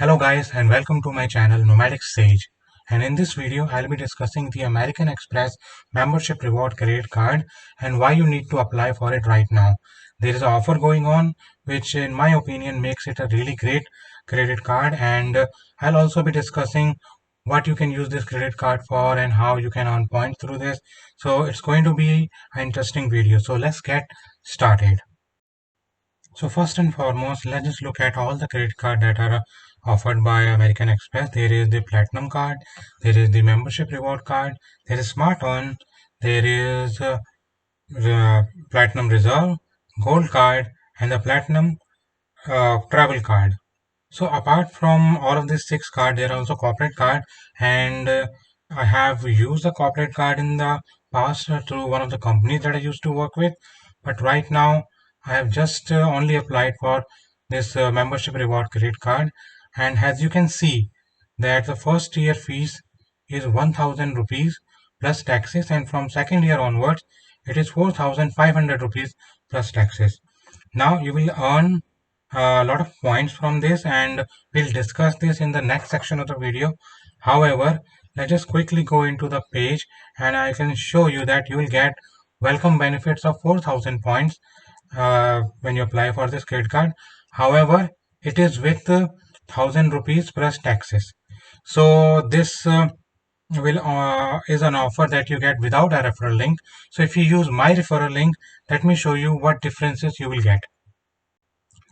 Hello guys and welcome to my channel Nomadic Sage, and in this video I'll be discussing the American Express membership reward credit card and why you need to apply for it right now. There is an offer going on which in my opinion makes it a really great credit card, and I'll also be discussing what you can use this credit card for and how you can earn points through this. So it's going to be an interesting video. So let's get started. So first and foremost, let's just look at all the credit cards that are offered by American Express. There is the Platinum card, there is the Membership Reward card, there is Smart Earn, there is the Platinum Reserve, Gold card, and the Platinum Travel card. So apart from all of these six cards, there are also corporate card, and I have used the corporate card in the past through one of the companies that I used to work with. But right now, I have just only applied for this membership reward credit card, and as you can see, that the first year fees is 1,000 rupees plus taxes, and from second year onwards, it is 4,500 rupees plus taxes. Now you will earn a lot of points from this, and we'll discuss this in the next section of the video. However, let's just quickly go into the page and I can show you that you will get welcome benefits of 4,000 points when you apply for this credit card. However, it is with 1,000 rupees plus taxes. So this will is an offer that you get without a referral link. So if you use my referral link, let me show you what differences you will get.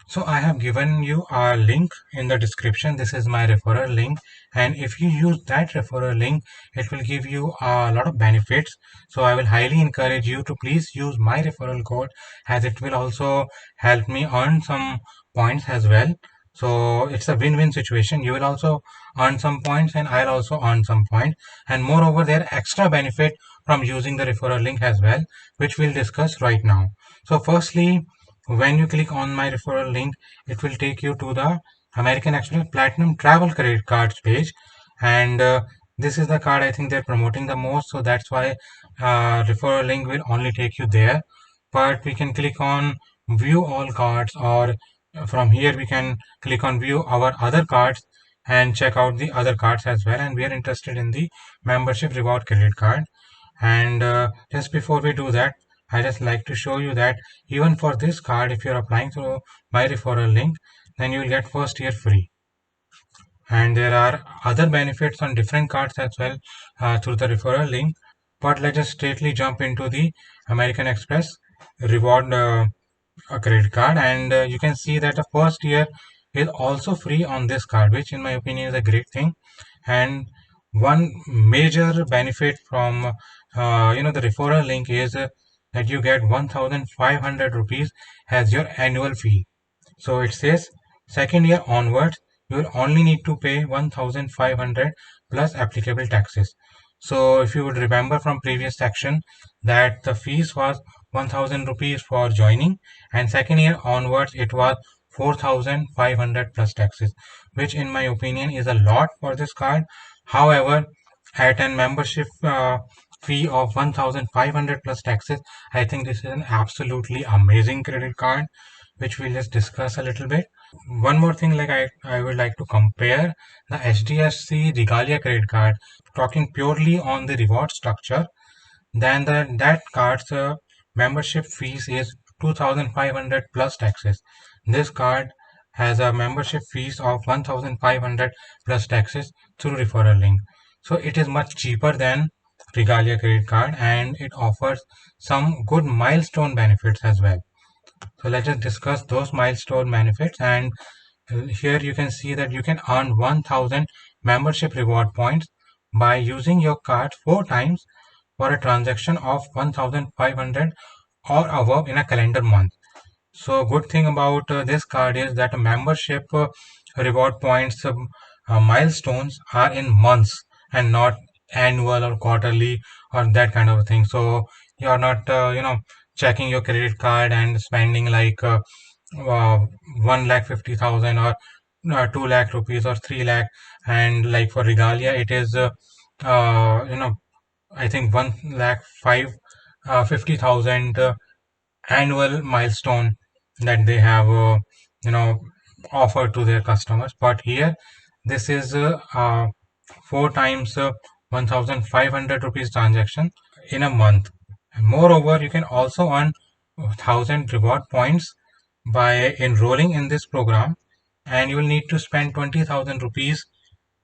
So I have given you a link in the description. This is my referral link, and if you use that referral link, it will give you a lot of benefits. So I will highly encourage you to please use my referral code, as it will also help me earn some points as well. So it's a win-win situation. You will also earn some points and I'll also earn some points. And moreover, there are extra benefit from using the referral link as well, which we'll discuss right now. So firstly, when you click on my referral link, it will take you to the American Express Platinum Travel Credit Cards page, and this is the card I think they're promoting the most, so that's why referral link will only take you there. But we can click on view all cards, or from here we can click on view our other cards and check out the other cards as well, and we are interested in the membership reward credit card. And just before we do that, I just like to show you that even for this card, if you're applying through my referral link, then you will get first year free. And there are other benefits on different cards as well through the referral link. But let's just straightly jump into the American Express reward credit card, and you can see that the first year is also free on this card, which in my opinion is a great thing. And one major benefit from the referral link is that you get 1,500 rupees as your annual fee. So it says second year onwards, you will only need to pay 1,500 plus applicable taxes. So if you would remember from previous section that the fees was 1,000 rupees for joining, and second year onwards it was 4,500 plus taxes, which in my opinion is a lot for this card. However, at a membership fee of 1,500 plus taxes, I think this is an absolutely amazing credit card, which we'll just discuss a little bit. One more thing, like I would like to compare the HDFC Regalia credit card, talking purely on the reward structure. Then that card's membership fees is 2,500 plus taxes. This card has a membership fees of 1,500 plus taxes through referral link. So it is much cheaper than Regalia credit card, and it offers some good milestone benefits as well. So let's just discuss those milestone benefits. And here you can see that you can earn 1,000 membership reward points by using your card 4 times for a transaction of 1,500 or above in a calendar month. So good thing about this card is that membership reward points milestones are in months and not annual or quarterly or that kind of thing. So you are not checking your credit card and spending like 1,50,000 or 2 lakh rupees or 3 lakh, and like for Regalia it is uh, you know I think 1 lakh 50,000 annual milestone that they have, you know, offer to their customers. But here, this is 4 times 1,500 rupees transaction in a month. And moreover, you can also earn 1,000 reward points by enrolling in this program, and you will need to spend 20,000 rupees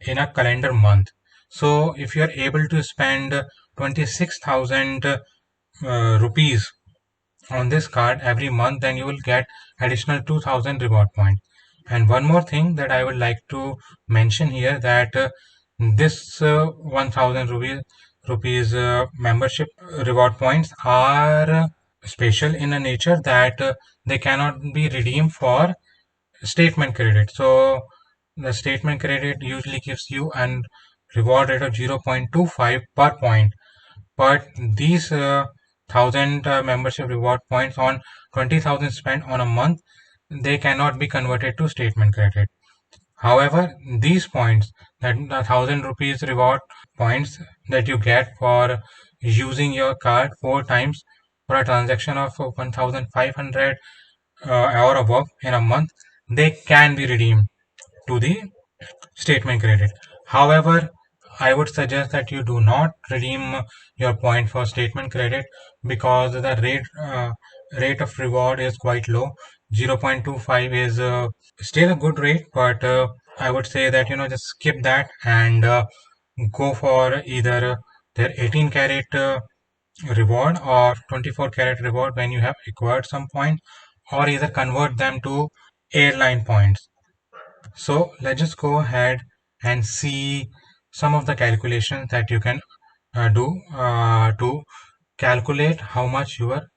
in a calendar month. So if you are able to spend 26,000 rupees on this card every month, then you will get additional 2,000 reward points. And one more thing that I would like to mention here, that this 1,000 rupees membership reward points are special in a nature that they cannot be redeemed for statement credit. So the statement credit usually gives you an reward rate of 0.25 per point, but these 1,000 membership reward points on 20,000 spent on a month, they cannot be converted to statement credit. However, these points, that the 1,000 rupees reward points that you get for using your card 4 times for a transaction of 1,500 or above in a month, they can be redeemed to the statement credit. However, I would suggest that you do not redeem your point for statement credit, because the rate of reward is quite low. 0.25 is still a good rate, but I would say that just skip that and go for either their 18 carat reward or 24 carat reward when you have acquired some point, or either convert them to airline points. So let's just go ahead and see some of the calculations that you can do to calculate how much you are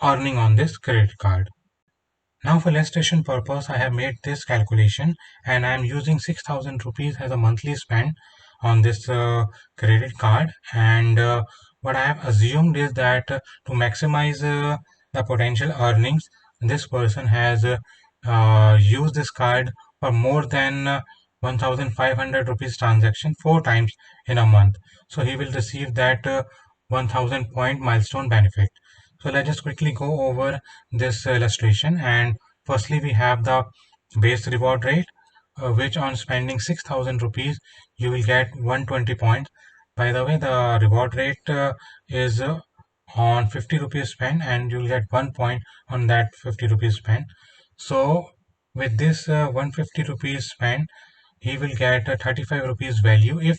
earning on this credit card. Now for illustration purpose, I have made this calculation, and I am using 6,000 rupees as a monthly spend on this credit card. And what I have assumed is that to maximize the potential earnings, this person has used this card for more than 1,500 rupees transaction 4 times in a month. So he will receive that 1,000 point milestone benefit. So let's just quickly go over this illustration. And firstly, we have the base reward rate, which on spending 6,000 rupees, you will get 120 points. By the way, the reward rate is on 50 rupees spend, and you'll get 1 point on that 50 rupees spend. So with this 150 rupees spend, he will get a 35 rupees value if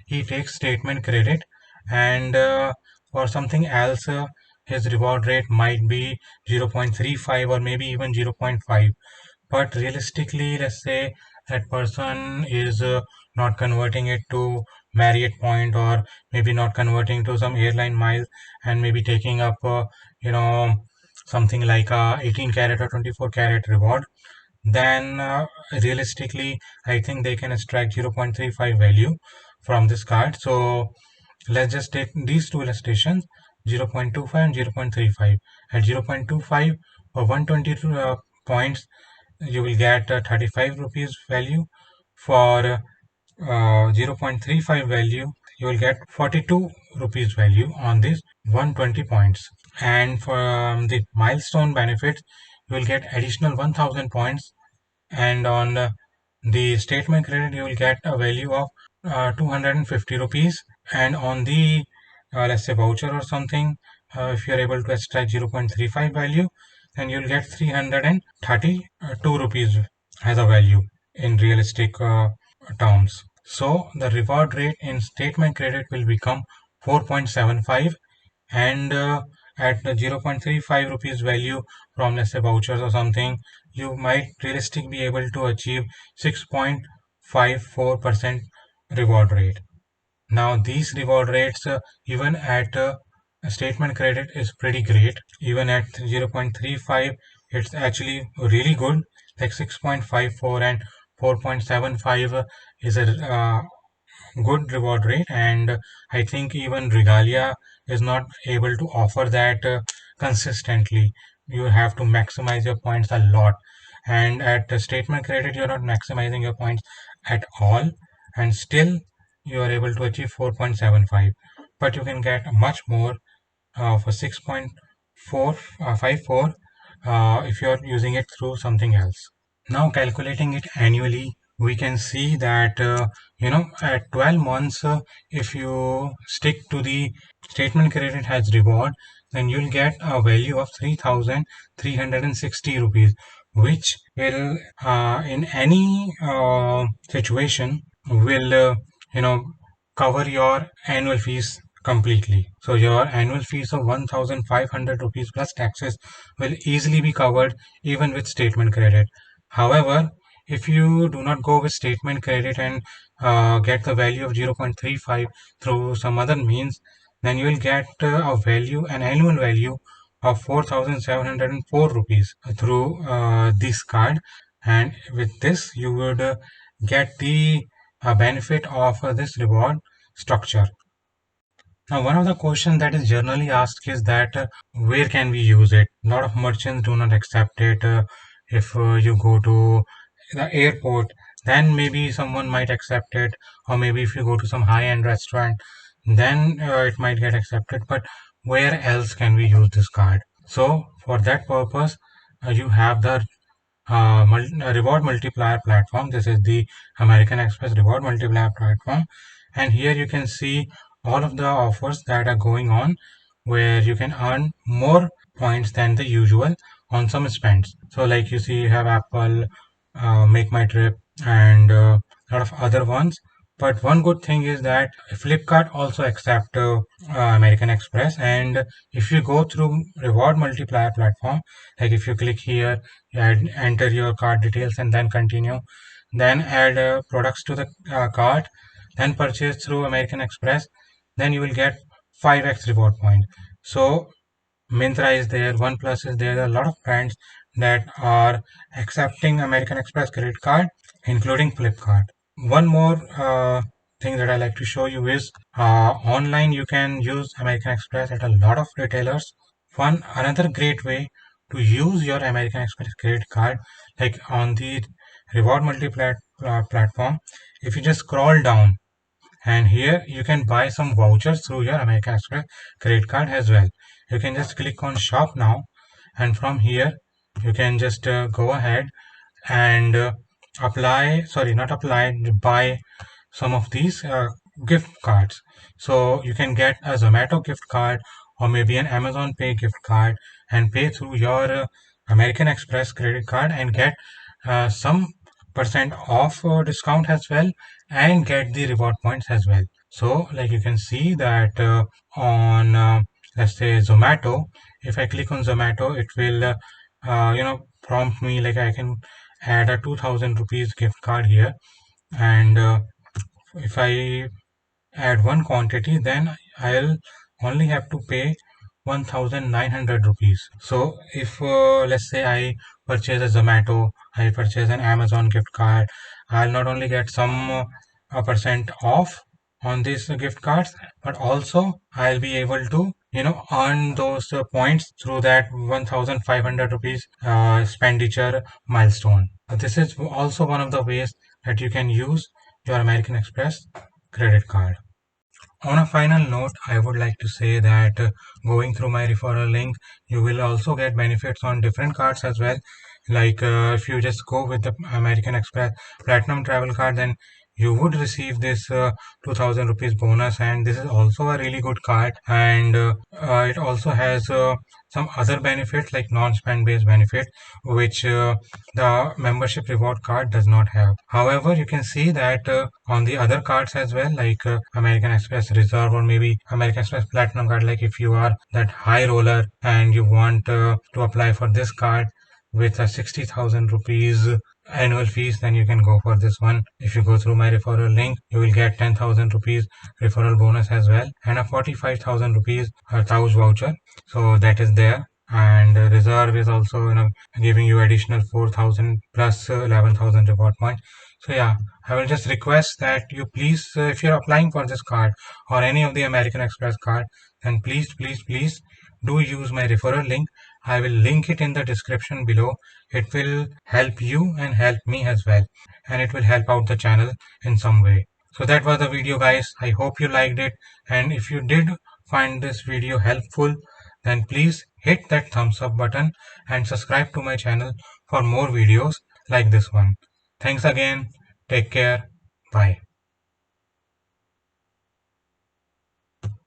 he takes statement credit. And for something else, his reward rate might be 0.35 or maybe even 0.5. But realistically, let's say that person is not converting it to Marriott point, or maybe not converting to some airline miles, and maybe taking up you know something like a 18 carat or 24 carat reward, then realistically I think they can extract 0.35 value from this card. So let's just take these two illustrations, 0.25 and 0.35. At 0.25 or 122 points, you will get 35 rupees value. For 0.35 value, you will get 42 rupees value on this 120 points. And for the milestone benefits, you will get additional 1,000 points. And on the statement credit, you will get a value of 250 rupees. And on the let's say voucher or something, if you are able to extract 0.35 value, then you'll get 332 rupees as a value in realistic terms. So the reward rate in statement credit will become 4.75, and at the 0.35 rupees value from, let's say, vouchers or something, you might realistically be able to achieve 6.54% reward rate. Now these reward rates, even at statement credit, is pretty great. Even at 0.35, it's actually really good. Like 6.54 and 4.75 is a good reward rate, and I think even Regalia is not able to offer that consistently. You have to maximize your points a lot, and at the statement credit, you're not maximizing your points at all, and still you are able to achieve 4.75. But you can get much more for 6.454 if you're using it through something else. Now calculating it annually, we can see that at 12 months, if you stick to the statement credit has reward, then you'll get a value of 3,360 rupees, which will in any situation will you know cover your annual fees completely. So your annual fees of 1,500 rupees plus taxes will easily be covered even with statement credit. However, if you do not go with statement credit and get the value of 0.35 through some other means, then you will get an annual value of 4,704 rupees through this card. And with this, you would get the benefit of this reward structure. Now, one of the questions that is generally asked is that where can we use it? A lot of merchants do not accept it. If you go to the airport, then maybe someone might accept it, or maybe if you go to some high-end restaurant, then it might get accepted. But where else can we use this card? So, for that purpose, you have the reward multiplier platform. This is the American Express reward multiplier platform, and here you can see all of the offers that are going on where you can earn more points than the usual on some spends. So like you see, you have Apple, Make My Trip, and a lot of other ones. But one good thing is that Flipkart also accept American Express, and if you go through reward multiplier platform, like if you click here, enter your card details and then continue, then add products to the cart, then purchase through American Express, then you will get 5x reward point. So Myntra is there, OnePlus is there. There are a lot of brands that are accepting American Express credit card, including Flipkart. One more thing that I like to show you is online you can use American Express at a lot of retailers. One another great way to use your American Express credit card, like on the reward multiplier platform, if you just scroll down, and here you can buy some vouchers through your American Express credit card as well. You can just click on shop now, and from here you can just go ahead and not apply, buy some of these gift cards. So you can get a Zomato gift card or maybe an Amazon Pay gift card and pay through your American Express credit card and get some percent off discount as well and get the reward points as well. So like you can see that on let's say Zomato, if I click on Zomato, it will prompt me like I can add a 2,000 rupees gift card here, and if I add one quantity, then I'll only have to pay 1,900 rupees. So if let's say I purchase a Zomato, I purchase an Amazon gift card, I'll not only get some percent off on these gift cards, but also I'll be able to earn those points through that 1,500 rupees expenditure milestone. This is also one of the ways that you can use your American Express credit card. On a final note, I would like to say that going through my referral link, you will also get benefits on different cards as well. Like if you just go with the American Express Platinum Travel Card, then you would receive this 2,000 rupees bonus, and this is also a really good card. And it also has some other benefits like non-spend based benefit, which the membership reward card does not have. However, you can see that on the other cards as well, like American Express Reserve or maybe American Express Platinum card, like if you are that high roller and you want to apply for this card with a 60,000 rupees annual fees, then you can go for this one. If you go through my referral link, you will get 10,000 rupees referral bonus as well and a 45,000 rupees Taos voucher. So that is there. And reserve is also giving you additional 4,000 plus 11,000 reward points. So yeah, I will just request that you please, if you're applying for this card or any of the American Express card, then please do use my referral link. I will link it in the description below. It will help you and help me as well, and it will help out the channel in some way. So that was the video, guys. I hope you liked it, and if you did find this video helpful, then please hit that thumbs up button and subscribe to my channel for more videos like this one. Thanks again. Take care. Bye.